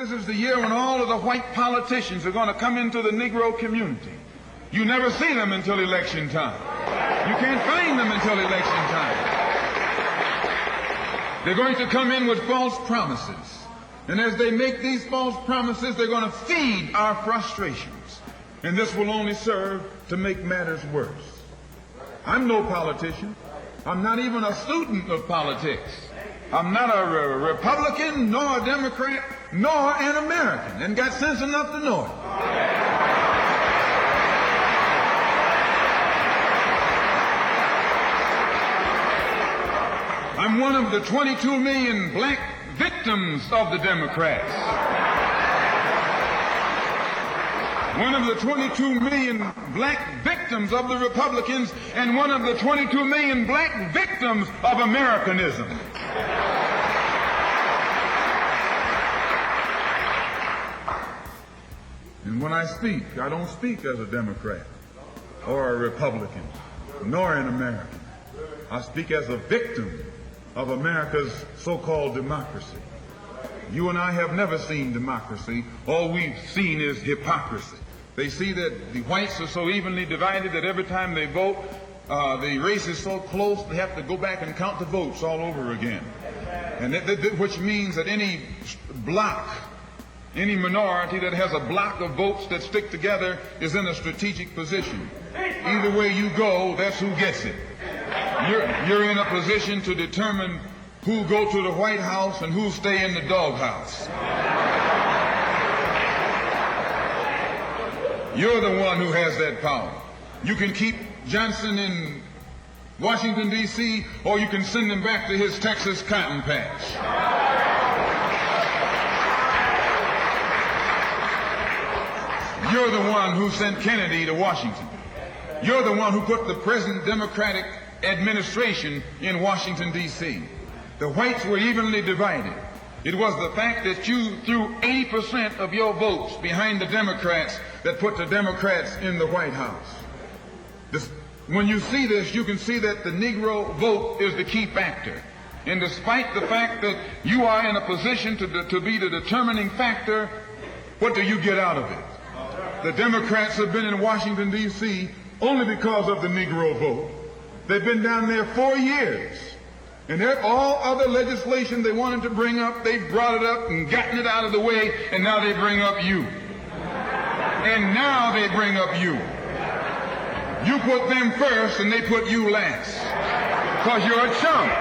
This is the year when all of the white politicians are going to come into the Negro community. You never see them until election time. You can't find them until election time. They're going to come in with false promises. And as they make these false promises, they're going to feed our frustrations. And this will only serve to make matters worse. I'm no politician. I'm not even a student of politics. I'm not a Republican, nor a Democrat, nor an American, and got sense enough to know it. I'm one of the 22 million black victims of the Democrats. One of the 22 million black victims of the Republicans, and one of the 22 million black victims of Americanism. And when I speak, I don't speak as a Democrat or a Republican, nor an American. I speak as a victim of America's so-called democracy. You and I have never seen democracy. All we've seen is hypocrisy. They see that the whites are so evenly divided that every time they vote, the race is so close they have to go back and count the votes all over again. And which means that any block, any minority that has a block of votes that stick together is in a strategic position. Either way you go, that's who gets it. You're in a position to determine who go to the White House and who stay in the doghouse. You're the one who has that power. You can keep Johnson in Washington, D.C., or you can send him back to his Texas cotton patch. You're the one who sent Kennedy to Washington. You're the one who put the present Democratic administration in Washington, D.C. The whites were evenly divided. It was the fact that you threw 80% of your votes behind the Democrats that put the Democrats in the White House. When you see this, you can see that the Negro vote is the key factor. And despite the fact that you are in a position to be the determining factor, what do you get out of it? The Democrats have been in Washington, D.C. only because of the Negro vote. They've been down there 4 years. And all other legislation they wanted to bring up, they brought it up and gotten it out of the way, and now they bring up you. And now they bring up you. You put them first and they put you last. Because you're a chump.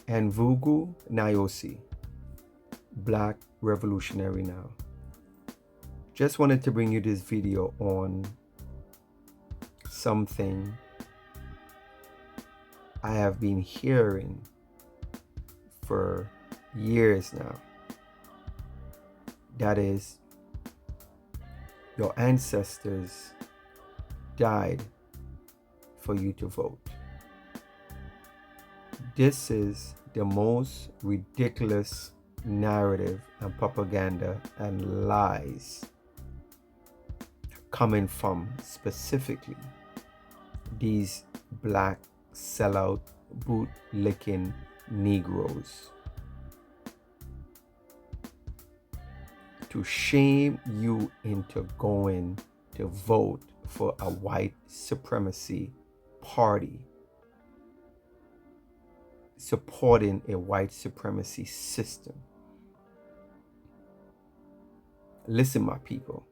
And Vugu Nayosi, Black Revolutionary Now. Just wanted to bring you this video on something I have been hearing for years now. That is, your ancestors died for you to vote. This is the most ridiculous narrative and propaganda and lies coming from specifically these black sellout bootlicking Negroes to shame you into going to vote for a white supremacy party, supporting a white supremacy system. Listen, my people,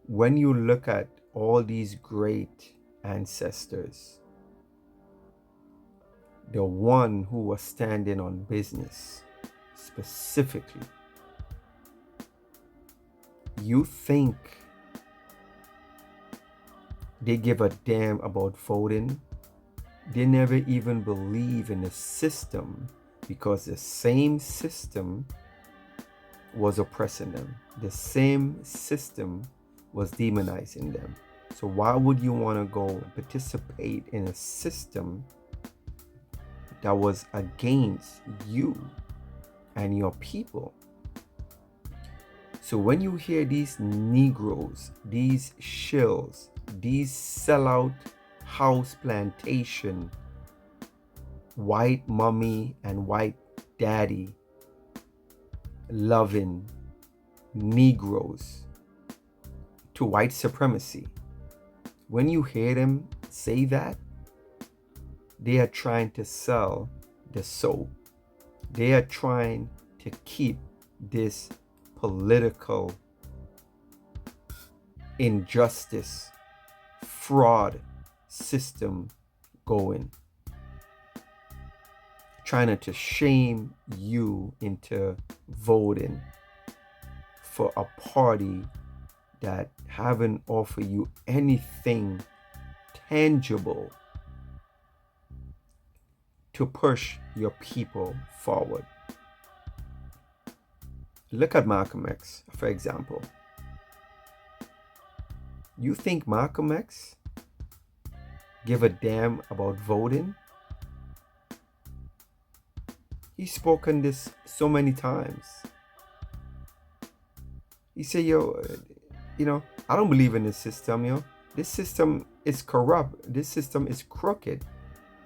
when you look at all these great ancestors, the one who was standing on business specifically, you think they give a damn about voting? They never even believe in the system, because the same system was oppressing them. The same system was demonizing them. So why would you want to go and participate in a system that was against you and your people? So when you hear these Negroes, these shills, these sellout house plantation, white mommy and white daddy loving negroes to white supremacy. When you hear them say that, they are trying to sell the soul. They are trying to keep this political injustice, fraud system going. Trying to shame you into voting for a party that haven't offered you anything tangible to push your people forward. Look at Malcolm X, for example. You think Malcolm X give a damn about voting? He's spoken this so many times. He said, I don't believe in this system, This system is corrupt. This system is crooked.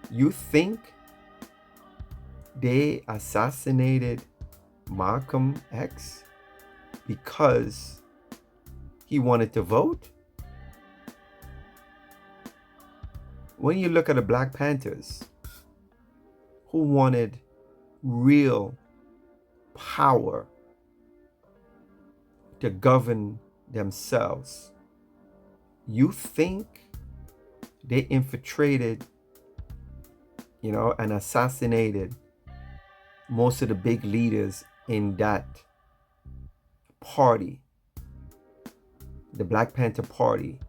You think they assassinated Malcolm X because he wanted to vote? When you look at the Black Panthers, who wanted real power to govern themselves, you think they infiltrated, and assassinated most of the big leaders in that party, the Black Panther Party?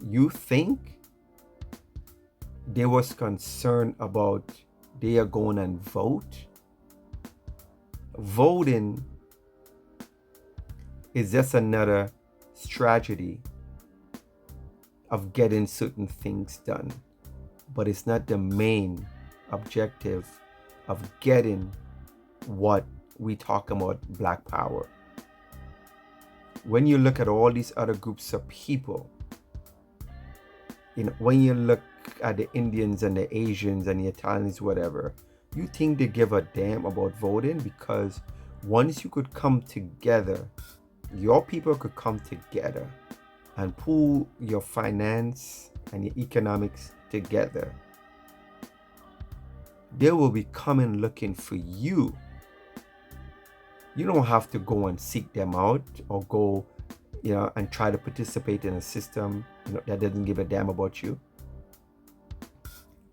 You think they was concerned about they are going and vote? Voting is just another strategy of getting certain things done, but it's not the main objective of getting what we talk about, Black power. When you look at all these other groups of people, when you look at the Indians and the Asians and the Italians, whatever, you think they give a damn about voting? Because once you could come together, your people could come together and pool your finance and your economics together, they will be coming looking for you. You don't have to go and seek them out or go, and try to participate in a system, that doesn't give a damn about you.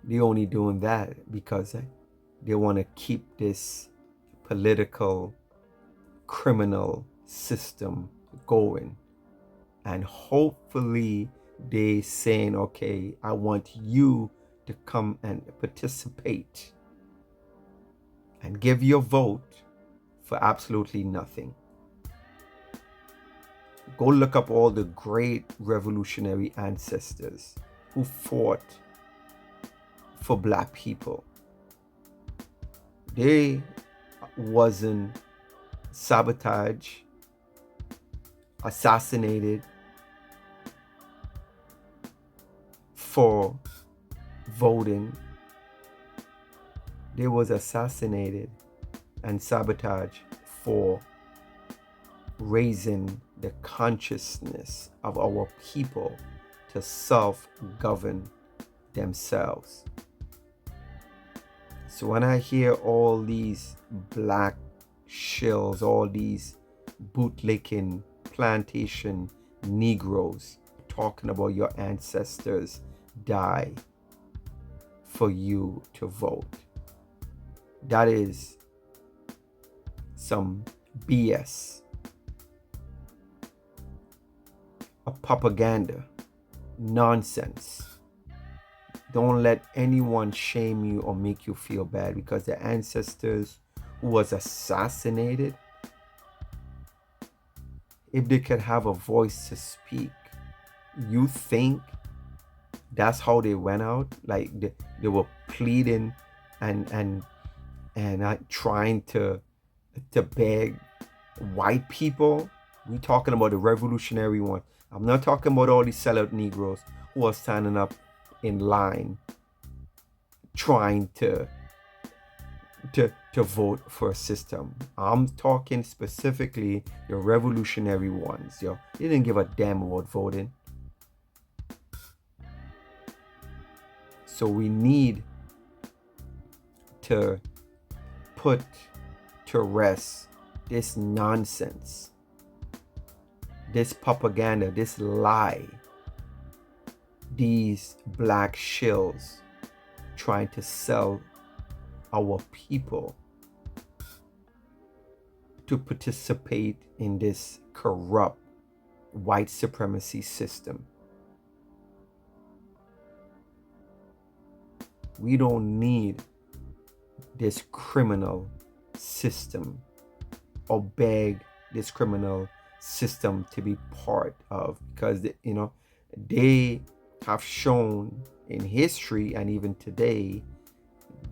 They're only doing that because they want to keep this political, criminal system going. And hopefully they saying, okay, I want you to come and participate and give your vote for absolutely nothing. Go look up all the great revolutionary ancestors who fought for Black people. They wasn't sabotaged, assassinated for voting. They was assassinated and sabotaged for raising the consciousness of our people to self-govern themselves. So when I hear all these black shills, all these bootlicking plantation negroes talking about your ancestors die for you to vote, that is some BS, a propaganda, nonsense. Don't let anyone shame you or make you feel bad because the ancestors who was assassinated, if they could have a voice to speak, you think that's how they went out? Like they were pleading and trying to beg white people? We talking about the revolutionary one. I'm not talking about all these sellout Negroes who are standing up in line trying to vote for a system. I'm talking specifically the revolutionary ones, yo. They didn't give a damn about voting. So we need to put to rest this nonsense, this propaganda, this lie, these black shills trying to sell our people to participate in this corrupt white supremacy system. We don't need this criminal system or beg this criminal system to be part of, because they have shown in history and even today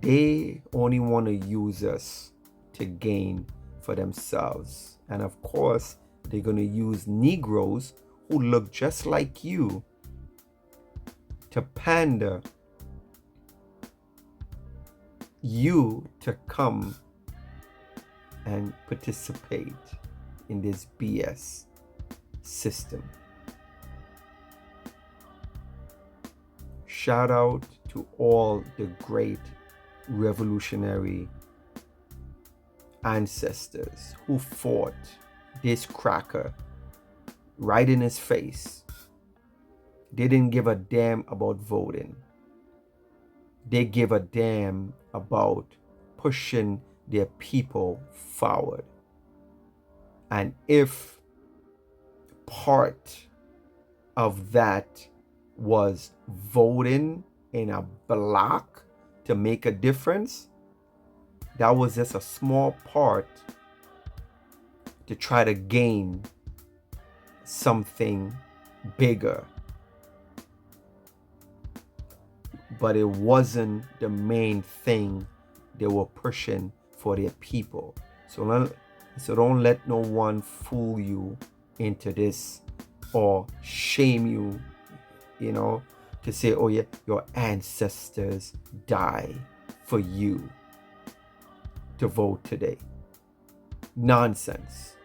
they only want to use us to gain for themselves. And of course they're going to use negroes who look just like you to pander you to come and participate in this BS system. Shout out to all the great revolutionary ancestors who fought this cracker right in his face. They didn't give a damn about voting. They give a damn about pushing their people forward. And if part of that was voting in a block to make a difference, that was just a small part to try to gain something bigger. But it wasn't the main thing they were pushing for their people. So don't let no one fool you into this or shame you, to say, oh yeah, your ancestors died for you to vote today. Nonsense.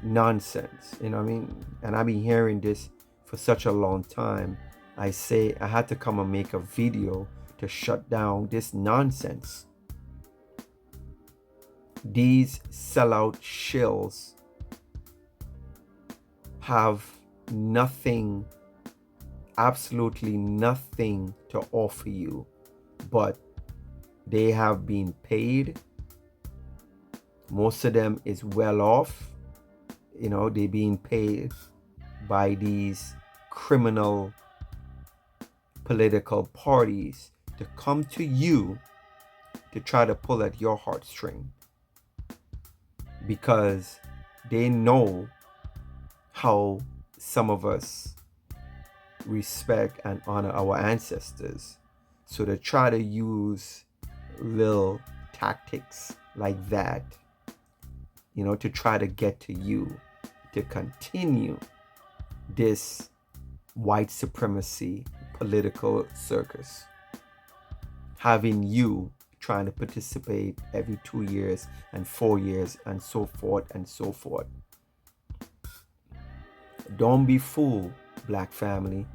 You know what I mean? And I've been hearing this for such a long time. I say I had to come and make a video to shut down this nonsense. These sellout shills have nothing, absolutely nothing to offer you, but they have been paid. Most of them is well off. They're being paid by these criminal political parties to come to you to try to pull at your heartstring, because they know how some of us respect and honor our ancestors. So they try to use little tactics like that, to try to get to you, to continue this white supremacy political circus, having you trying to participate every 2 years and 4 years and so forth and so forth. Don't be fooled, black family.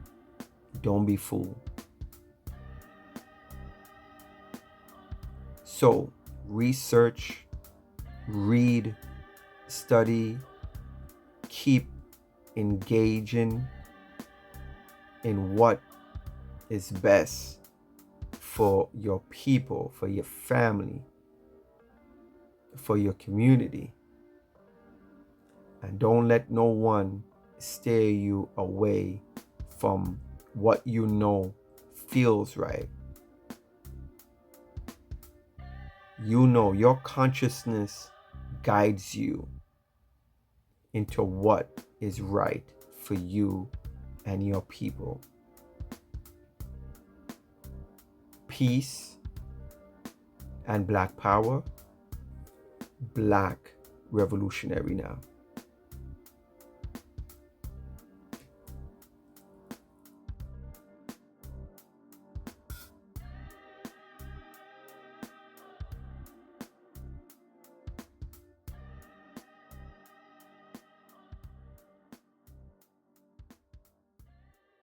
Don't be fooled. So research, read, study, keep engaging in what is best for your people, for your family, for your community. And don't let no one steer you away from what feels right. Your consciousness guides you into what is right for you and your people. Peace and black power. Black revolutionary now.